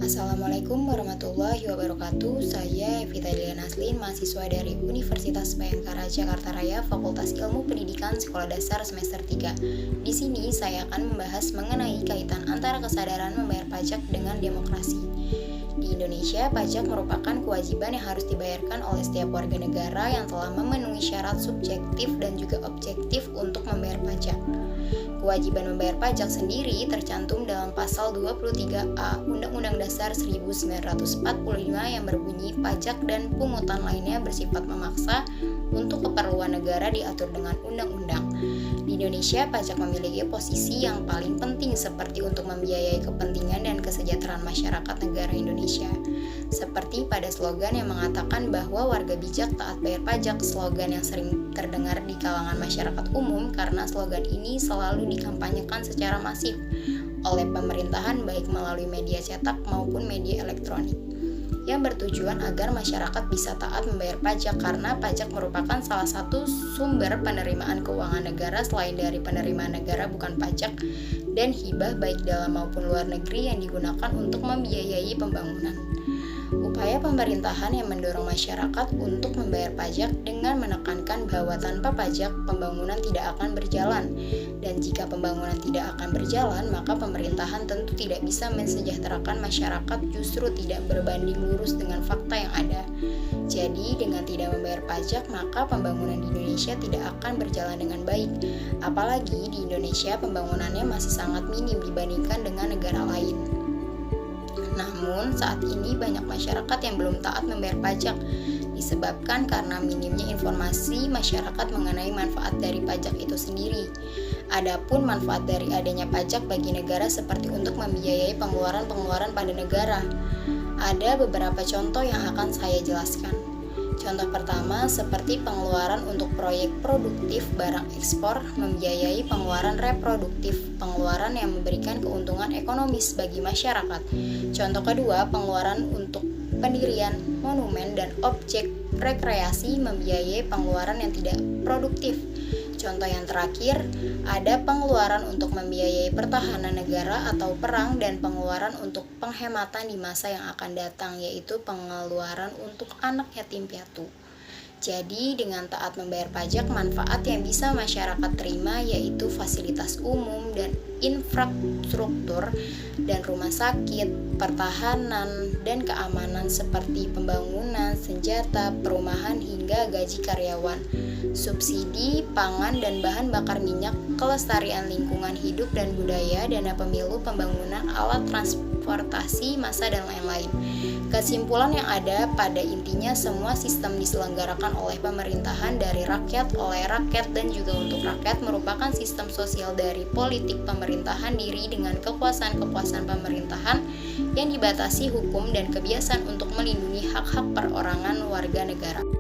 Assalamualaikum warahmatullahi wabarakatuh. Saya Evita Dilian Aslin, mahasiswa dari Universitas Bhayangkara Jakarta Raya, Fakultas Ilmu Pendidikan Sekolah Dasar semester 3. Di sini saya akan membahas mengenai kaitan antara kesadaran membayar pajak dengan demokrasi. Di Indonesia, pajak merupakan kewajiban yang harus dibayarkan oleh setiap warga negara yang telah memenuhi syarat subjektif dan juga objektif untuk membayar pajak. Kewajiban membayar pajak sendiri tercantum dalam pasal 23A Undang-Undang Dasar 1945 yang berbunyi pajak dan pungutan lainnya bersifat memaksa untuk keperluan negara diatur dengan undang-undang. Di Indonesia, pajak memiliki posisi yang paling penting seperti untuk membiayai kepentingan dan kesejahteraan masyarakat negara Indonesia. Seperti pada slogan yang mengatakan bahwa warga bijak taat bayar pajak, slogan yang sering terdengar di kalangan masyarakat umum karena slogan ini selalu dikampanyekan secara masif oleh pemerintahan baik melalui media cetak maupun media elektronik, yang bertujuan agar masyarakat bisa taat membayar pajak karena pajak merupakan salah satu sumber penerimaan keuangan negara selain dari penerimaan negara bukan pajak dan hibah baik dalam maupun luar negeri yang digunakan untuk membiayai pembangunan. Upaya pemerintahan yang mendorong masyarakat untuk membayar pajak dengan menekankan bahwa tanpa pajak pembangunan tidak akan berjalan, dan jika pembangunan tidak akan berjalan maka pemerintahan tentu tidak bisa mensejahterakan masyarakat, justru tidak berbanding lurus dengan fakta yang ada. Jadi dengan tidak membayar pajak maka pembangunan di Indonesia tidak akan berjalan dengan baik, apalagi di Indonesia pembangunannya masih sangat minim dibandingkan dengan negara lain. Namun, saat ini banyak masyarakat yang belum taat membayar pajak disebabkan karena minimnya informasi masyarakat mengenai manfaat dari pajak itu sendiri. Adapun manfaat dari adanya pajak bagi negara seperti untuk membiayai pengeluaran-pengeluaran pada negara. Ada beberapa contoh yang akan saya jelaskan. Contoh pertama seperti pengeluaran untuk proyek produktif barang ekspor, membiayai pengeluaran reproduktif, pengeluaran yang memberikan keuntungan ekonomis bagi masyarakat. Contoh kedua, pengeluaran untuk pendirian monumen dan objek rekreasi, membiayai pengeluaran yang tidak produktif. Contoh yang terakhir, ada pengeluaran untuk membiayai pertahanan negara atau perang dan pengeluaran untuk penghematan di masa yang akan datang, yaitu pengeluaran untuk anak yatim piatu. Jadi dengan taat membayar pajak, manfaat yang bisa masyarakat terima yaitu fasilitas umum dan infrastruktur dan rumah sakit, pertahanan, dan keamanan seperti pembangunan, senjata, perumahan hingga gaji karyawan, subsidi, pangan dan bahan bakar minyak, kelestarian lingkungan hidup dan budaya, dana pemilu, pembangunan alat transportasi massa dan lain-lain. Kesimpulan yang ada pada intinya semua sistem diselenggarakan oleh pemerintahan dari rakyat, oleh rakyat, dan juga untuk rakyat merupakan sistem sosial dari politik pemerintahan diri dengan kekuasaan-kekuasaan pemerintahan yang dibatasi hukum dan kebiasaan untuk melindungi hak-hak perorangan warga negara.